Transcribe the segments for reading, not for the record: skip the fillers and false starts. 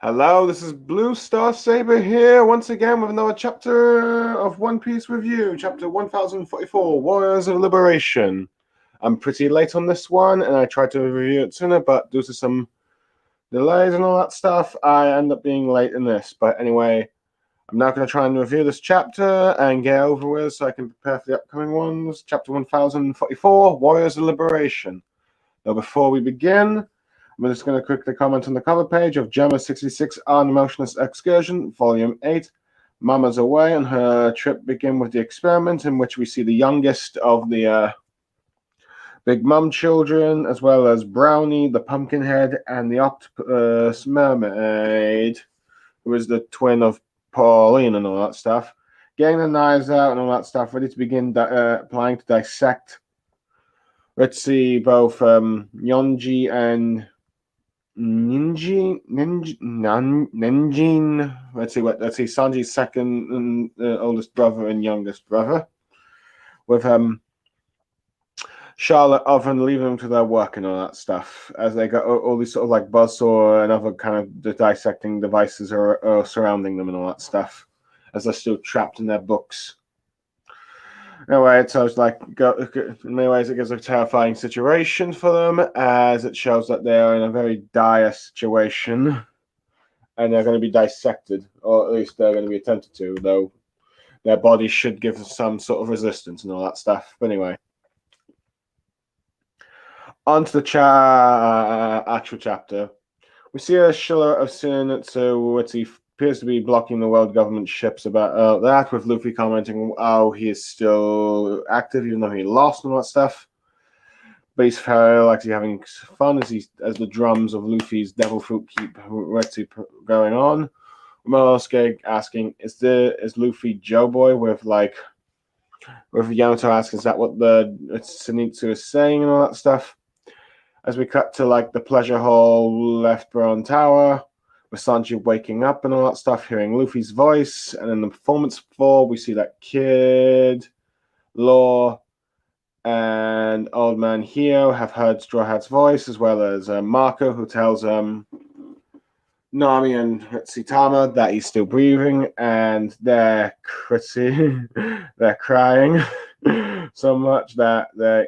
Hello, this is Blue Star Saber here once again with another chapter of One Piece Review, chapter 1044, Warriors of Liberation. I'm pretty late on this one, and I tried to review it sooner, but due to some delays and all that stuff, I end up being late in this. But anyway, I'm now going to try and review this chapter and get over with so I can prepare for the upcoming ones. Chapter 1044, Warriors of Liberation. Now, before we begin, I'm just going to quickly comment on the cover page of Gemma 66 On Emotionless Excursion, Volume 8. Mama's away, and her trip begin with the experiment in which we see the youngest of the Big Mum children, as well as Brownie, the Pumpkinhead, and the Octopus Mermaid, who is the twin of Pauline and all that stuff, getting the knives out and all that stuff, ready to begin applying to dissect. Let's see, both Yonji and Ninjin. Let's see. Sanji's second oldest brother and youngest brother, with Charlotte often leaving them to their work and all that stuff, as they got all these sort of like buzzsaw and other kind of dissecting devices are surrounding them and all that stuff, as they're still trapped in their books. Anyway, so it's like, in many ways, it gives a terrifying situation for them, as it shows that they are in a very dire situation, and they're going to be dissected, or at least they're going to be attempted to, though their bodies should give some sort of resistance and all that stuff. But anyway, on to the actual chapter. We see a Schiller of Sin, so he appears to be blocking the world government ships about that, with Luffy commenting how he is still active, even though he lost and all that stuff. But he's like he's having fun as the drums of Luffy's Devil Fruit keep going on. Momonosuke asking, is Luffy Joe Boy, with Yamato asking, is that what the Zenitsu is saying and all that stuff? As we cut to like the pleasure hall left Brown Tower, with Sanji waking up and all that stuff, hearing Luffy's voice, and in the performance floor we see that Kid, Law, and Old Man Hio have heard Straw Hat's voice, as well as Marco, who tells Nami and Tama that he's still breathing, and they're crying so much that they're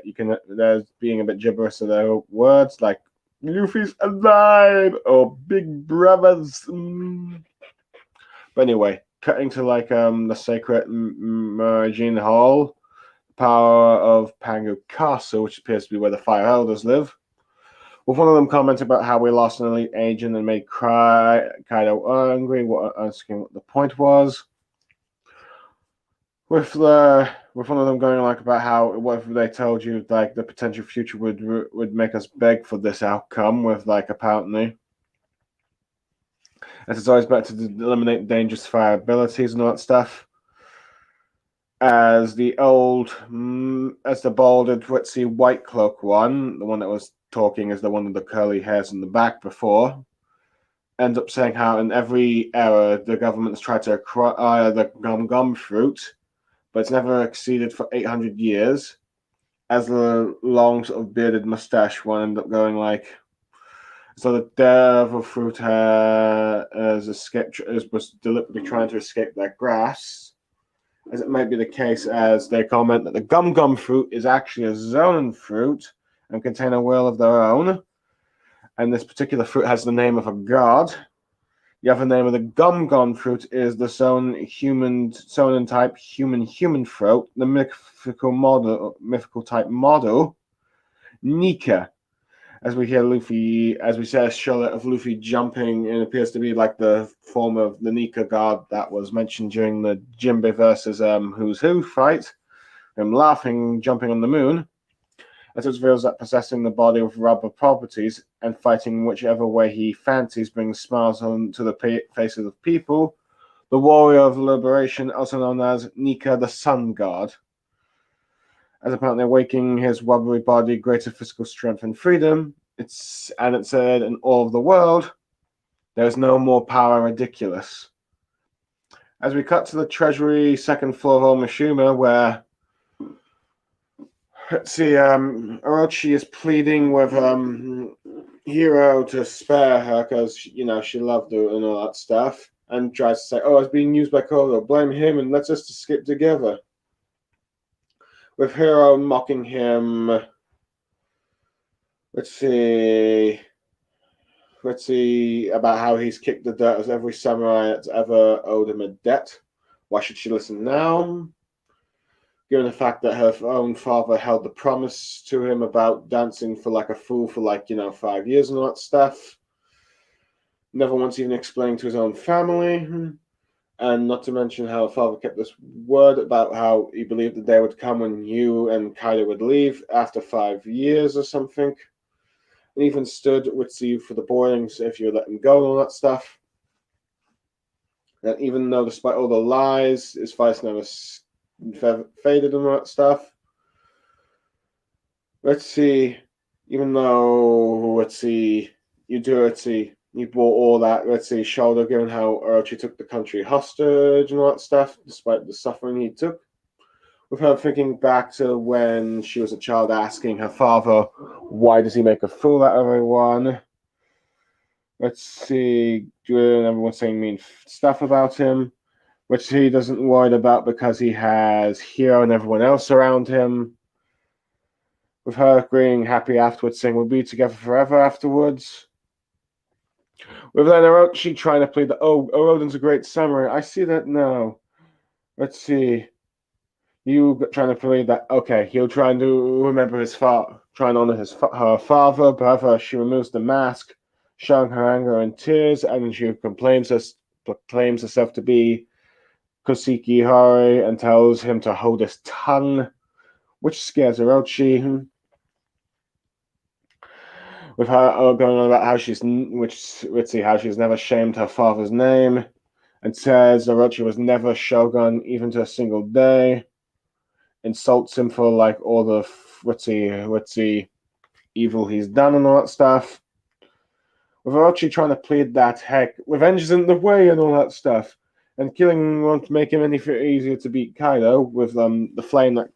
being a bit gibberish of their words, like Luffy's alive or Big Brothers. But anyway, cutting to like the sacred Merging Hall, power of Pangu Castle, which appears to be where the Fire Elders live. With one of them commenting about how we lost an elite agent and made Kaido angry, asking what the point was. With one of them going like about how what if they told you like the potential future would make us beg for this outcome, with like apparently, as it's always better to eliminate dangerous fire abilities and all that stuff. As the balded Ritzy White Cloak one, the one that was talking is the one with the curly hairs in the back before, ends up saying how in every era the government's tried to acquire the gum fruit, but it's never exceeded for 800 years. As the long sort of bearded mustache one ended up going like, so the devil fruit was deliberately trying to escape their grasp, as it might be the case, as they comment that the gum fruit is actually a zonin fruit and contain a will of their own, and this particular fruit has the name of a god. The other name of the gum fruit is the Sonin type human fruit, the mythical type model, Nika. As we hear Luffy, as we see a shot of Luffy jumping, and it appears to be like the form of the Nika god that was mentioned during the Jinbe versus Who's Who fight, him laughing, jumping on the moon. As it reveals that possessing the body with rubber properties and fighting whichever way he fancies brings smiles onto the faces of people, the warrior of liberation, also known as Nika the Sun God. As apparently awakening his wobbly body greater physical strength and freedom, it said in all of the world, there is no more power ridiculous. As we cut to the treasury second floor of Omishima, where let's see, Orochi is pleading with Hero to spare her because, you know, she loved her and all that stuff. And tries to say, oh, I was being used by Kodo. Blame him and let's just escape together. With Hero mocking him. Let's see. Let's see about how he's kicked the dirt as every samurai that's ever owed him a debt. Why should she listen now? Given the fact that her own father held the promise to him about dancing for like a fool for 5 years and all that stuff. Never once even explaining to his own family. And not to mention how her father kept this word about how he believed the day would come when you and Kaido would leave after 5 years or something. And even stood with you for the boardings if you let him go and all that stuff. And even though, despite all the lies, his face never faded and all that stuff. Let's see. Even though, you bought all that, shoulder, given how Orochi took the country hostage and all that stuff, despite the suffering he took. With her thinking back to when she was a child, asking her father, why does he make a fool out of everyone? Let's see, and everyone saying mean stuff about him, which he doesn't worry about because he has Hiro and everyone else around him. With her agreeing happy afterwards, saying we'll be together forever afterwards. With then Orochi trying to plead that, oh, Oroden's a great samurai. I see that now. Let's see. You trying to plead that, okay, he'll try and remember his father, try and honor her father. However, she removes the mask, showing her anger and tears, and she proclaims herself to be Koseki Hori and tells him to hold his tongue, which scares Orochi. With her going on about how she's never shamed her father's name, and says Orochi was never shogun even to a single day. Insults him for like all the evil he's done and all that stuff. With Orochi trying to plead that heck, revenge isn't the way and all that stuff. And killing won't make him any easier to beat Kaido with the flame that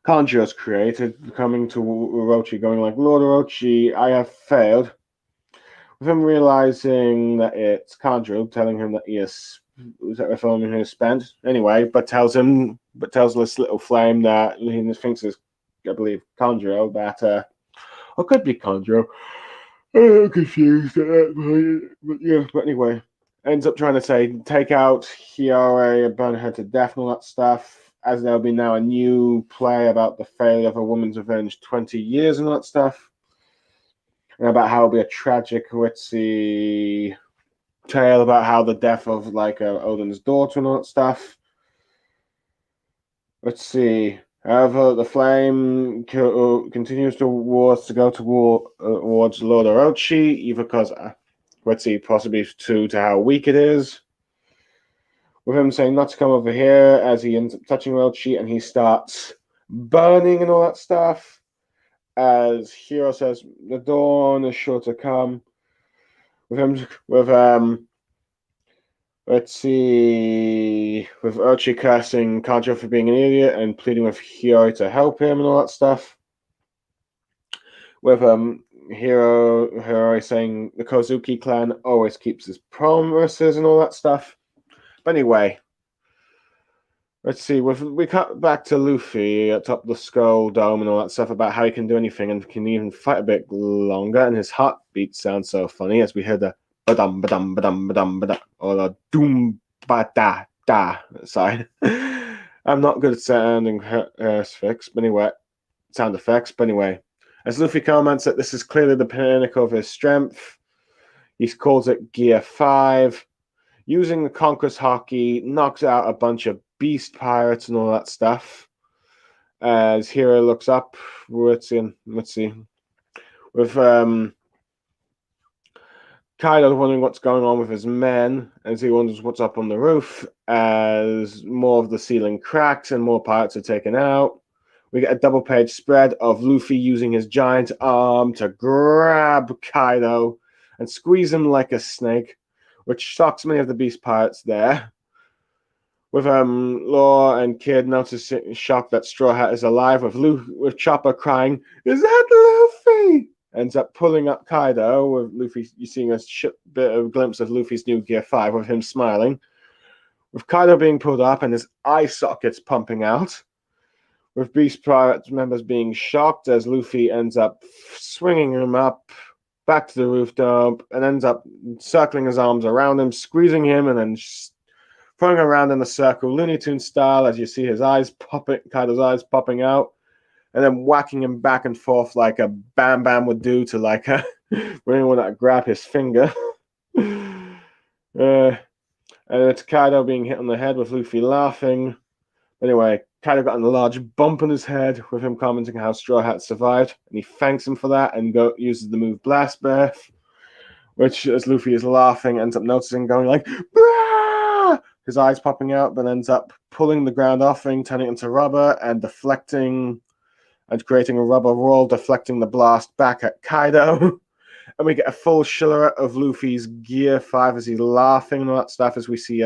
Kanjiro's created, coming to Orochi, going like, Lord Orochi, I have failed. With him realizing that it's Kanjiro, telling him that he is filming his spent anyway, but tells this little flame that he thinks is, I believe, Kanjiro, that or could be Kanjiro. I'm confused at that point, but yeah. But anyway, ends up trying to say take out Hiyori and burn her to death and all that stuff. As there'll be now a new play about the failure of a woman's revenge 20 years and all that stuff. And about how it'll be a tragic, tale about how the death of Odin's daughter and all that stuff. Let's see. However, the flame continues to go towards Lord Orochi, either because, possibly due to how weak it is. With him saying not to come over here as he ends up touching Orochi and he starts burning and all that stuff. As Hiro says, the dawn is sure to come. With Orochi cursing Kanjiro for being an idiot and pleading with Hiyori to help him and all that stuff. With Hiyori saying the Kozuki clan always keeps his promises and all that stuff. But anyway, let's see. We cut back to Luffy atop the Skull Dome and all that stuff about how he can do anything and can even fight a bit longer. And his heartbeat sounds so funny as we hear the badum badum badum badum badum or the doom ba da da side. I'm not good at sounding sound effects, but anyway. As Luffy comments that this is clearly the pinnacle of his strength, he calls it Gear 5. Using the Conqueror's Haki, knocks out a bunch of beast pirates and all that stuff. As Hiro looks up, let's see. With Kaido wondering what's going on with his men, as he wonders what's up on the roof, as more of the ceiling cracks and more pirates are taken out. We get a double-page spread of Luffy using his giant arm to grab Kaido and squeeze him like a snake, which shocks many of the beast pirates there. with Law and Kid noticing shocked that Straw Hat is alive, with Chopper crying, "Is that Luffy?" Ends up pulling up Kaido with Luffy. You're seeing a bit of a glimpse of Luffy's new Gear 5 with him smiling. With Kaido being pulled up and his eye sockets pumping out. With Beast Pirate members being shocked as Luffy ends up swinging him up back to the rooftop and ends up circling his arms around him, squeezing him, and then throwing around in a circle, Looney Tunes style, as you see his eyes popping, Kaido's eyes popping out, and then whacking him back and forth like a Bam Bam would do to like a when anyone that grab his finger. And it's Kaido being hit on the head with Luffy laughing. Anyway, Kaido got a large bump on his head with him commenting how Straw Hat survived, and he thanks him for that and uses the move Blast Breath, which, as Luffy is laughing, ends up noticing, going like, "Brah!" His eyes popping out, but ends up pulling the ground offing, turning it into rubber, and deflecting and creating a rubber roll, deflecting the blast back at Kaido. And we get a full silhouette of Luffy's Gear 5 as he's laughing and all that stuff, as we see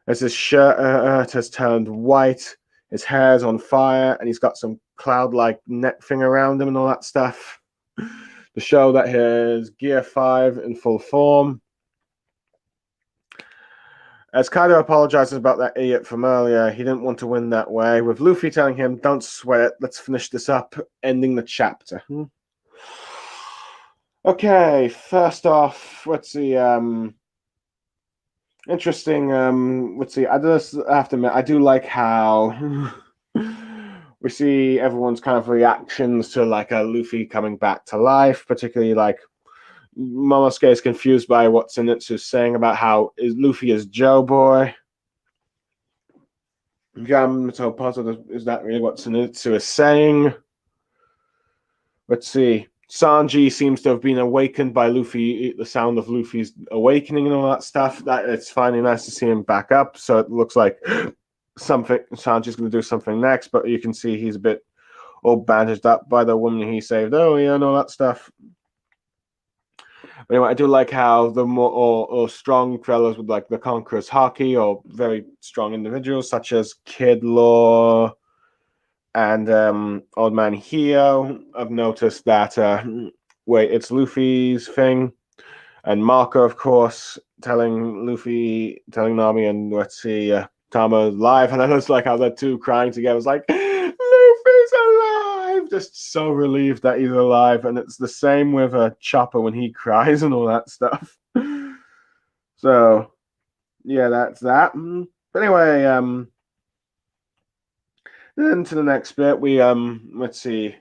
as his shirt has turned white, his hair's on fire, and he's got some cloud-like net thing around him and all that stuff to show that his Gear 5 in full form. As Kaido apologizes about that idiot from earlier, he didn't want to win that way, with Luffy telling him, "Don't sweat it, let's finish this up," ending the chapter. Okay, first off, let's see, interesting, let's see, I just have to admit, I do like how we see everyone's kind of reactions to like a Luffy coming back to life, particularly like Momosuke is confused by what Zenitsu's saying about how Luffy is Joe Boy. I'm so puzzled, is that really what Zenitsu is saying? Let's see. Sanji seems to have been awakened by Luffy, the sound of Luffy's awakening and all that stuff. That it's finally nice to see him back up. So it looks like Sanji's going to do something next, but you can see he's a bit all bandaged up by the woman he saved earlier and all that stuff. Anyway, I do like how the more or strong fellows with like the Conqueror's Haki, or very strong individuals such as Kid Law and Old Man Hio, I've noticed that wait, it's Luffy's thing, and Marco, of course, telling Nami, and let's see, Tama live, and I just like how they're two crying together. It's like, Luffy's alive! Just so relieved that he's alive, and it's the same with Chopper when he cries and all that stuff. So, yeah, that's that. But anyway, then to the next bit, we let's see,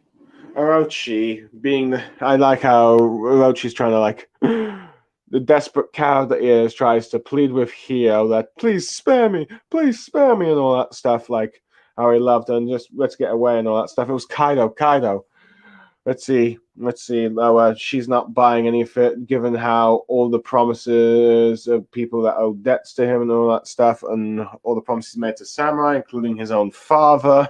Orochi being I like how Orochi's trying to like the desperate cow that he is tries to plead with Hio that please spare me, and all that stuff, like how he loved her and just let's get away and all that stuff. It was Kaido. Let's see. She's not buying any of it, given how all the promises of people that owe debts to him and all that stuff, and all the promises made to Samurai, including his own father.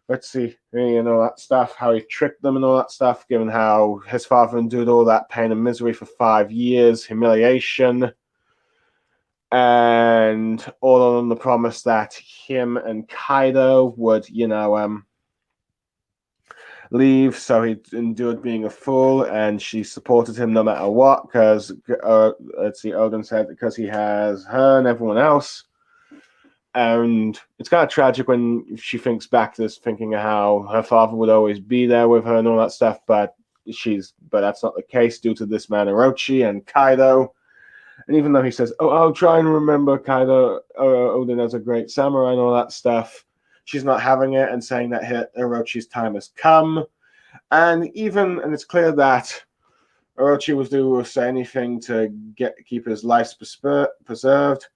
Let's see, you know, that stuff, how he tricked them and all that stuff, given how his father endured all that pain and misery for 5 years, humiliation, and all on the promise that him and Kaido would, you know, leave. So he endured being a fool, and she supported him no matter what, because, let's see, Odin said, because he has her and everyone else. And it's kind of tragic when she thinks back to this, thinking of how her father would always be there with her and all that stuff, but that's not the case due to this man Orochi and Kaido. And even though he says, "Oh, I'll try and remember Kaido, Odin as a great samurai and all that stuff," she's not having it and saying that Orochi's time has come. And it's clear that Orochi was do say anything to keep his life preserved.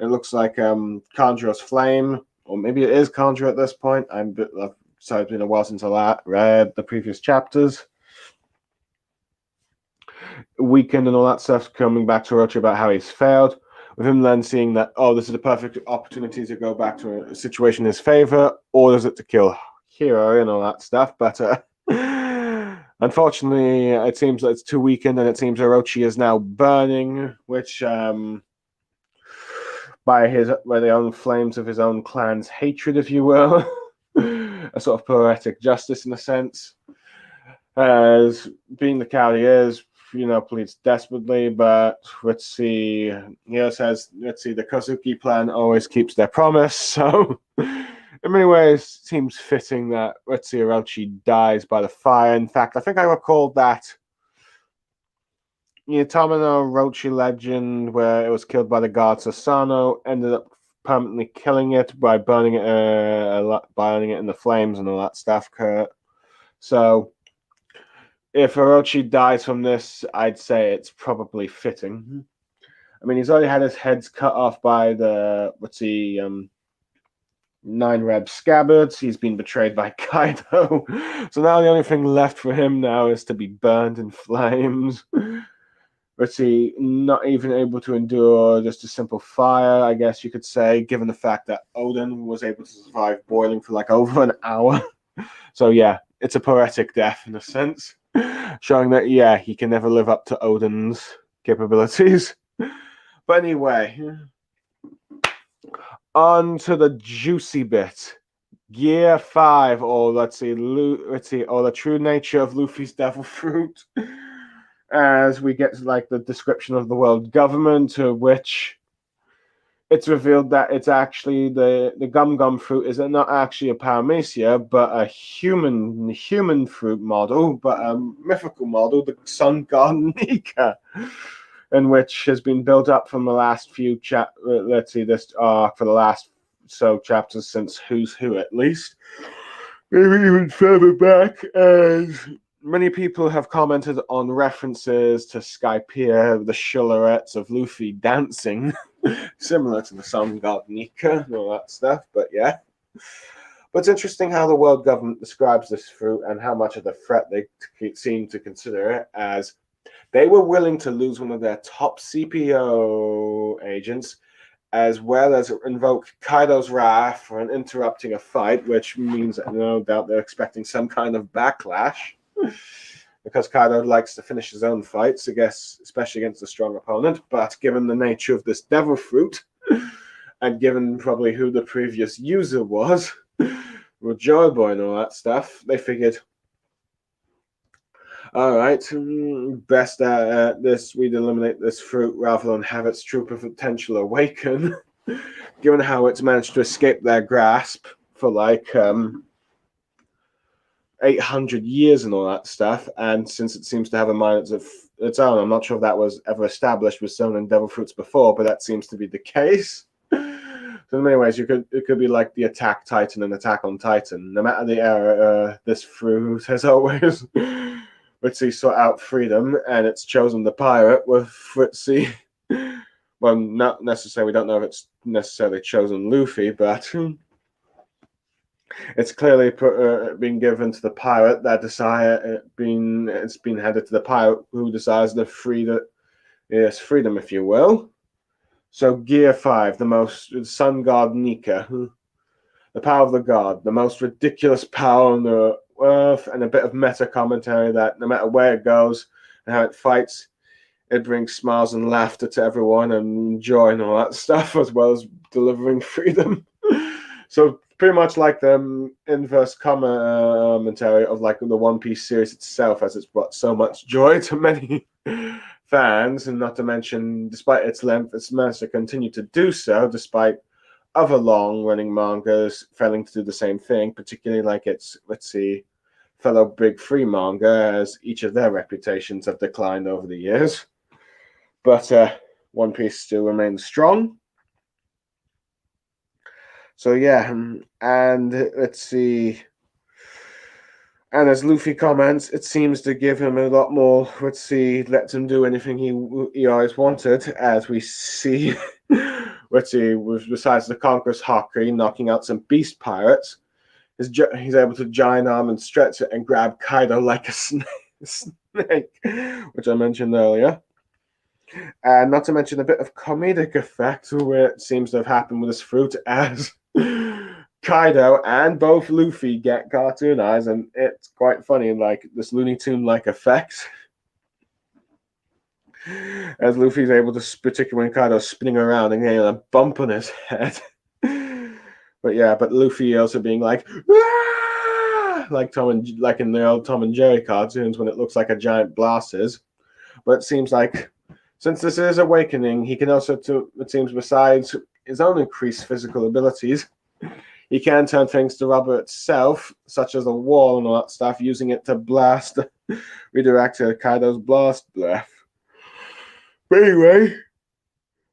It looks like Kanjuro's flame, or maybe it is Kanjuro at this point. Sorry, it's been a while since I read the previous chapters. Weekend and all that stuff coming back to Orochi about how he's failed, with him then seeing that, oh, this is the perfect opportunity to go back to a situation in his favor, orders it to kill Hiro and all that stuff. But unfortunately, it seems that it's too weakened, and it seems Orochi is now burning, which by the own flames of his own clan's hatred, if you will. A sort of poetic justice in a sense. As being the coward he is, pleads desperately, but let's see, says, let's see, the Kozuki clan always keeps their promise, so in many ways, it seems fitting that, let's see, Orochi dies by the fire. In fact, I think I recall that Tamino Orochi legend, where it was killed by the god Sasano, ended up permanently killing it by burning it in the flames and all that stuff, Kurt. So, if Orochi dies from this, I'd say it's probably fitting. I mean, he's already had his heads cut off by the, 9 Reb scabbards. He's been betrayed by Kaido. So now the only thing left for him now is to be burned in flames. Not even able to endure just a simple fire, I guess you could say, given the fact that Oden was able to survive boiling for like over an hour. So yeah, it's a poetic death in a sense, showing that, yeah, he can never live up to Oden's capabilities. But anyway, on to the juicy bit. Gear 5, or let's see, or the true nature of Luffy's devil fruit. As we get to like the description of the world government, to which it's revealed that it's actually the Gum Gum fruit is not actually a Paramecia, but a human fruit model, but a mythical model, the sun god Nika, in which has been built up from the last few this arc for the last chapters since Who's Who, at least. Maybe even further back, as many people have commented on references to Skypiea, the Shullarettes of Luffy dancing, similar to the sun god Nika and all that stuff, but yeah. But it's interesting how the world government describes this fruit and how much of a threat they seem to consider it, as they were willing to lose one of their top CPO agents, as well as invoke Kaido's wrath for interrupting a fight, which means that no doubt they're expecting some kind of backlash, because Kaido likes to finish his own fights, I guess, especially against a strong opponent. But given the nature of this devil fruit, and given probably who the previous user was, with Joy Boy and all that stuff, they figured, all right, best this we'd eliminate this fruit rather than have its true potential awaken. Given how it's managed to escape their grasp for like 800 years and all that stuff, and since it seems to have a mind of its own, I'm not sure if that was ever established with Zonin Devil Fruits before, but that seems to be the case. So in many ways, it could be like the Attack Titan and Attack on Titan. No matter the era, this fruit has always sought out freedom, and it's chosen the pirate with Fritzy. Well, not necessarily. We don't know if it's necessarily chosen Luffy, but it's clearly been given to the pirate that desire. It's been handed to the pirate who desires the freedom, if you will. So Gear 5, the most sun god Nika, the power of the god, the most ridiculous power on the earth, and a bit of meta commentary that no matter where it goes and how it fights, it brings smiles and laughter to everyone and joy and all that stuff, as well as delivering freedom. So pretty much like the inverse commentary of like the One Piece series itself, as it's brought so much joy to many fans, and not to mention, despite its length, it's managed to continue to do so despite other long-running mangas failing to do the same thing, particularly like its, fellow Big Three manga, as each of their reputations have declined over the years. But One Piece still remains strong. So yeah, and let's see. And as Luffy comments, it seems to give him a lot more, lets him do anything he always wanted, as we see, besides the Conqueror's Haki knocking out some beast pirates, he's able to giant arm and stretch it and grab Kaido like a snake, which I mentioned earlier. And not to mention a bit of comedic effect, where it seems to have happened with this fruit, as Kaido and both Luffy get cartoon eyes, and it's quite funny, like this Looney Tune like effect. As Luffy's able to, particularly when Kaido's spinning around and getting a bump on his head. But yeah, but Luffy also being like, "Ah!" like in the old Tom and Jerry cartoons when it looks like a giant blast is. But it seems like since this is Awakening, he can also, it seems, besides his own increased physical abilities, he can turn things to rubber itself, such as a wall and all that stuff, using it to blast, redirect Kaido's blast breath. But anyway,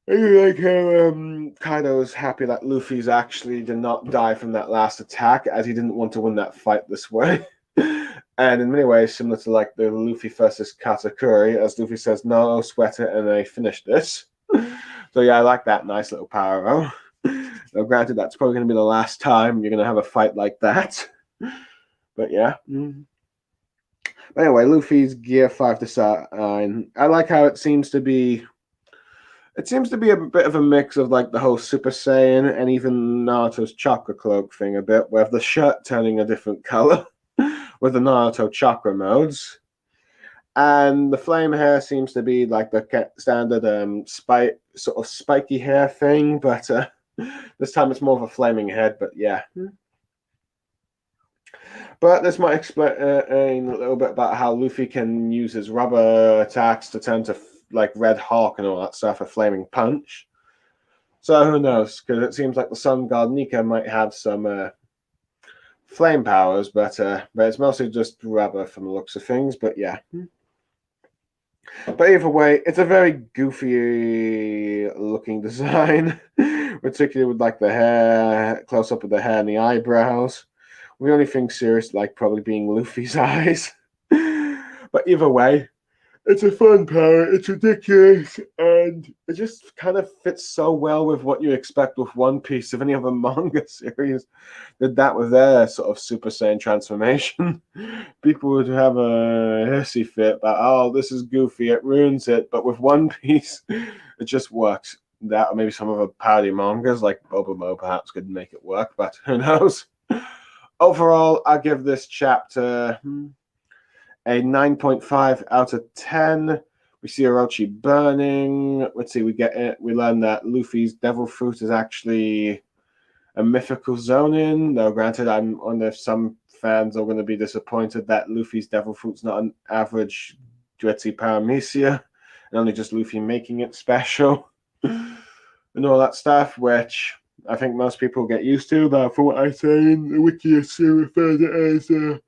I like how Kaido's happy that Luffy's actually did not die from that last attack, as he didn't want to win that fight this way. And in many ways, similar to like the Luffy versus Katakuri, as Luffy says, "No, sweat it," and they finish this. So yeah, I like that nice little parallel. Now, granted, that's probably going to be the last time you're going to have a fight like that. But yeah. But anyway, Luffy's Gear 5 design. I like how it seems to be. It seems to be a bit of a mix of like the whole Super Saiyan and even Naruto's chakra cloak thing a bit, with the shirt turning a different color with the Naruto chakra modes. And the flame hair seems to be like the standard sort of spiky hair thing, but this time it's more of a flaming head, but yeah. But this might explain a little bit about how Luffy can use his rubber attacks to turn to like Red Hawk and all that stuff, a flaming punch. So who knows? Because it seems like the Sun God Nika might have some flame powers, but it's mostly just rubber from the looks of things. But yeah. But either way, it's a very goofy looking design, particularly with like the hair, close up of the hair and the eyebrows. The only thing serious, like probably being Luffy's eyes. But either way, it's a fun power. It's ridiculous, and it just kind of fits so well with what you expect with One Piece. If any other manga series did that with their sort of Super Saiyan transformation, people would have a hissy fit about, "Oh, this is goofy. It ruins it." But with One Piece, it just works. That or maybe some of the parody mangas like Bobomo perhaps could make it work, but who knows? Overall, I give this chapter a 9.5 out of 10. We see Orochi burning. Let's see, we learn that Luffy's devil fruit is actually a mythical zonin. Though granted, I wonder if some fans are going to be disappointed that Luffy's devil fruit's not an average Dretzi Paramecia, and only just Luffy making it special. And all that stuff, which I think most people get used to, but from what I say in the wiki, still referred to it as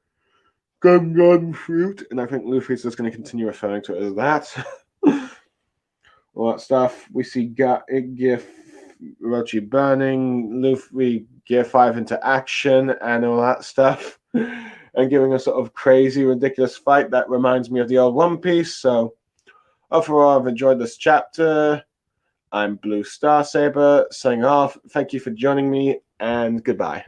Gun fruit, and I think Luffy's just going to continue referring to it as that. All that stuff. We see Gear Orochi burning, Luffy Gear 5 into action, and all that stuff, and giving a sort of crazy, ridiculous fight that reminds me of the old One Piece. So, overall, I've enjoyed this chapter. I'm Blue Star Saber, signing off. Thank you for joining me, and goodbye.